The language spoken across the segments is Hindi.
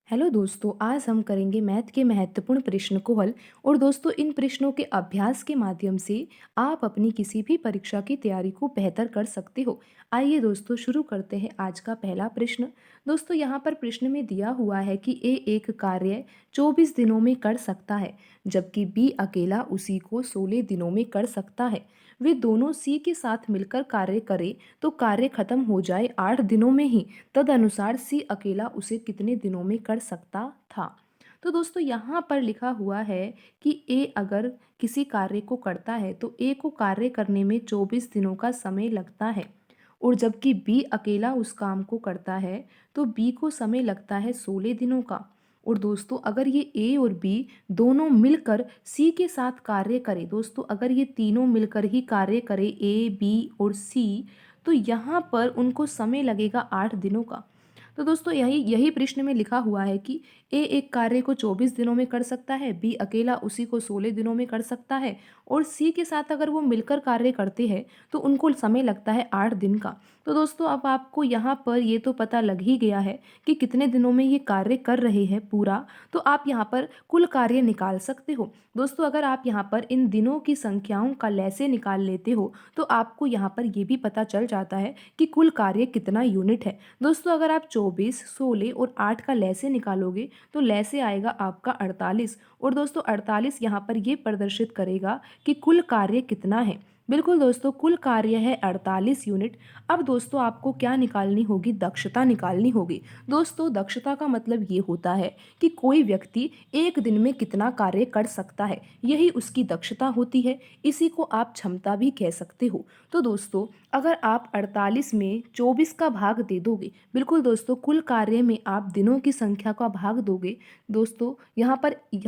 हेलो दोस्तों, आज हम करेंगे मैथ के महत्वपूर्ण प्रश्न को हल। और दोस्तों, इन प्रश्नों के अभ्यास के माध्यम से आप अपनी किसी भी परीक्षा की तैयारी को बेहतर कर सकते हो। आइए दोस्तों, शुरू करते हैं आज का पहला प्रश्न। दोस्तों, यहाँ पर प्रश्न में दिया हुआ है कि ए एक कार्य 24 दिनों में कर सकता है, जबकि बी अकेला उसी को 16 दिनों में कर सकता है। वे दोनों सी के साथ मिलकर कार्य करें तो कार्य खत्म हो जाए 8 दिनों में ही। तदनुसार सी अकेला उसे कितने दिनों में कर सकता था। तो दोस्तों, यहाँ पर लिखा हुआ है कि ए अगर किसी कार्य को करता है तो ए को कार्य करने में 24 दिनों का समय लगता है, और जबकि बी अकेला उस काम को करता है तो बी को समय लगता है 16 दिनों का। और दोस्तों, अगर ये ए और बी दोनों मिलकर सी के साथ कार्य करें, दोस्तों अगर ये तीनों मिलकर ही कार्य करें, ए बी और सी, तो यहाँ पर उनको समय लगेगा 8 दिनों का। तो दोस्तों, यही यही प्रश्न में लिखा हुआ है कि ए एक कार्य को 24 दिनों में कर सकता है, बी अकेला उसी को 16 दिनों में कर सकता है, और सी के साथ अगर वो मिलकर कार्य करते हैं तो उनको समय लगता है 8 दिन का। तो दोस्तों, अब आपको यहाँ पर ये तो पता लग ही गया है कि कितने दिनों में ये कार्य कर रहे हैं पूरा। तो आप यहाँ पर कुल कार्य निकाल सकते हो। दोस्तों, अगर आप यहाँ पर इन दिनों की संख्याओं का लैसे निकाल लेते हो तो आपको यहाँ पर ये भी पता चल जाता है कि कुल कार्य कितना यूनिट है। दोस्तों, अगर आप 24, 16 और 8 का लैसे निकालोगे तो लैसे आएगा आपका 48। और दोस्तों, 48 यहाँ पर ये प्रदर्शित करेगा कि कुल कार्य कितना है। बिल्कुल दोस्तों, कुल कार्य है 48 यूनिट। अब दोस्तों, आपको क्या निकालनी होगी? दक्षता निकालनी होगी। दोस्तों, दक्षता का मतलब ये होता है कि कोई व्यक्ति एक दिन में कितना कार्य कर सकता है, यही उसकी दक्षता होती है। इसी को आप क्षमता भी कह सकते हो। तो दोस्तों, अगर आप 48 में 24 का भाग दे दोगे, बिल्कुल दोस्तों, कुल कार्य में आप दिनों की संख्या का भाग दोगे। दोस्तों, यहाँ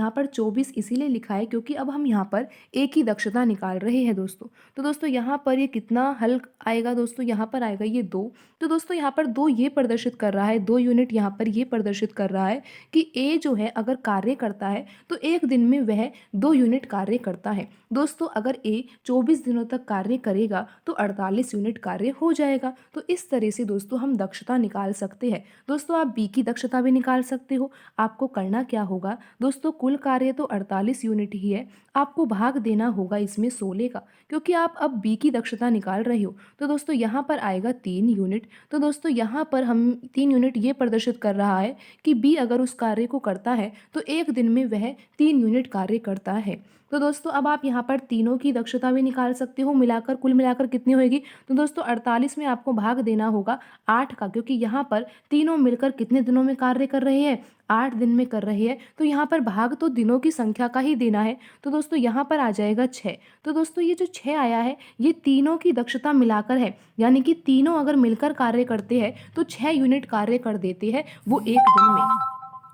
पर 24 इसीलिए लिखा है क्योंकि अब हम यहाँ पर एक ही दक्षता निकाल रहे हैं दोस्तों। तो दोस्तों, यहाँ पर ये कितना हल आएगा? दोस्तों, यहाँ पर आएगा ये 2। तो दोस्तों, यहाँ पर 2 ये प्रदर्शित कर रहा है, 2 यूनिट यहाँ पर ये प्रदर्शित कर रहा है कि ए जो है अगर कार्य करता है तो एक दिन में वह 2 यूनिट कार्य करता है। दोस्तों, अगर ए 24 दिनों तक कार्य करेगा तो 48 यूनिट कार्य हो जाएगा। तो इस तरह से दोस्तों हम दक्षता निकाल सकते हैं। दोस्तों, आप बी की दक्षता भी निकाल सकते हो। आपको करना क्या होगा? दोस्तों, कुल कार्य तो 48 यूनिट ही है, आपको भाग देना होगा इसमें 16 का, क्योंकि आप अब बी की दक्षता निकाल रहे हो। तो दोस्तों, यहाँ पर आएगा 3 यूनिट। तो दोस्तों, यहाँ पर हम 3 यूनिट ये प्रदर्शित कर रहा है कि बी अगर उस कार्य को करता है तो एक दिन में वह 3 यूनिट कार्य करता है। तो दोस्तों, अब आप यहाँ पर तीनों की दक्षता भी निकाल सकते हो, मिलाकर कुल मिलाकर कितनी होगी? तो दोस्तों, 48 में आपको भाग देना होगा 8 का, क्योंकि यहाँ पर तीनों मिलकर कितने दिनों में कार्य कर रहे हैं? 8 दिन में कर रहे हैं। तो यहाँ पर भाग तो दिनों की संख्या का ही देना है। तो दोस्तों, यहाँ पर आ जाएगा 6। तो दोस्तों, ये जो 6 आया है ये तीनों की दक्षता मिलाकर है, यानी कि तीनों अगर मिलकर कार्य करते हैं तो 6 यूनिट कार्य कर देते हैं वो एक दिन में।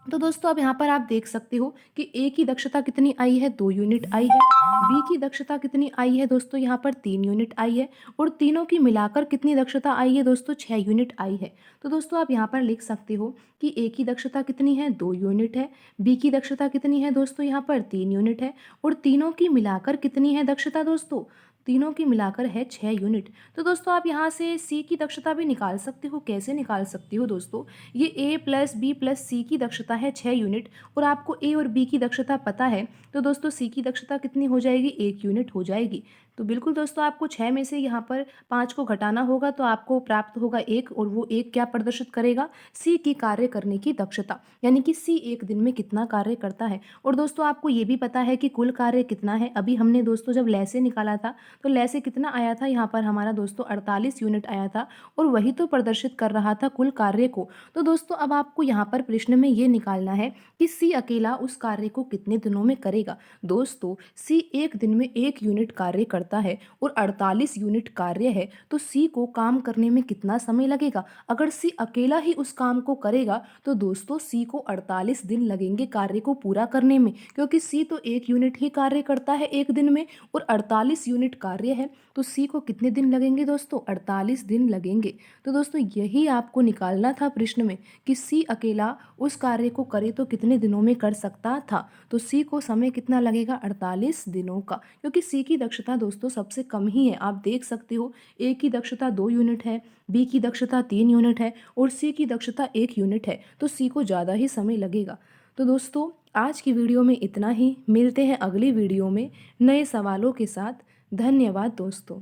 तो दोस्तों, अब यहाँ पर आप देख सकते हो कि ए की दक्षता कितनी आई है? 2 यूनिट आई है। बी की दक्षता कितनी आई है? दोस्तों, यहाँ पर 3 यूनिट आई है। और तीनों की मिलाकर कितनी दक्षता आई है? दोस्तों, 6 यूनिट आई है। तो दोस्तों, आप यहाँ पर लिख सकते हो कि ए की दक्षता कितनी है? 2 यूनिट है। बी की दक्षता कितनी है? दोस्तों, यहाँ पर 3 यूनिट है। और तीनों की मिलाकर कितनी है दक्षता? दोस्तों, तीनों की मिलाकर है 6 यूनिट। तो दोस्तों, आप यहाँ से सी की दक्षता भी निकाल सकते हो। कैसे निकाल सकते हो दोस्तों? ये ए प्लस बी प्लस सी की दक्षता है 6 यूनिट, और आपको ए और बी की दक्षता पता है। तो दोस्तों, सी की दक्षता कितनी हो जाएगी? 1 यूनिट हो जाएगी। तो बिल्कुल दोस्तों, आपको 6 में से यहाँ पर 5 को घटाना होगा तो आपको प्राप्त होगा 1, और वो 1 क्या प्रदर्शित करेगा? सी की कार्य करने की दक्षता, यानी कि सी एक दिन में कितना कार्य करता है। और दोस्तों, आपको ये भी पता है कि कुल कार्य कितना है। अभी हमने दोस्तों जब लैसे निकाला था तो लैसे कितना आया था? यहाँ पर हमारा दोस्तों 48 यूनिट आया था, और वही तो प्रदर्शित कर रहा था कुल कार्य को। तो दोस्तों, अब आपको यहाँ पर प्रश्न में ये निकालना है कि सी अकेला उस कार्य को कितने दिनों में करेगा। दोस्तों, सी एक दिन में 1 यूनिट कार्य करता है और 48 यूनिट कार्य है, तो सी को काम करने में कितना समय लगेगा? अगर सी अकेला ही उस काम को करेगा तो दोस्तों सी को 48 दिन लगेंगे कार्य को पूरा करने में, क्योंकि सी तो 1 यूनिट ही कार्य करता है एक दिन में, और 48 यूनिट कार्य है, तो सी को कितने दिन लगेंगे दोस्तों? 48 दिन लगेंगे। तो दोस्तों, यही आपको निकालना था प्रश्न में कि सी अकेला उस कार्य को करे तो कितने दिनों में कर सकता था। तो सी को समय कितना लगेगा? 48 दिनों का, क्योंकि सी की दक्षता दोस्तों दोस्तों सबसे कम ही है। आप देख सकते हो ए की दक्षता 2 यूनिट है, बी की दक्षता 3 यूनिट है और सी की दक्षता 1 यूनिट है, तो सी को ज़्यादा ही समय लगेगा। तो दोस्तों आज की वीडियो में इतना ही। मिलते हैं अगली वीडियो में नए सवालों के साथ। धन्यवाद दोस्तों।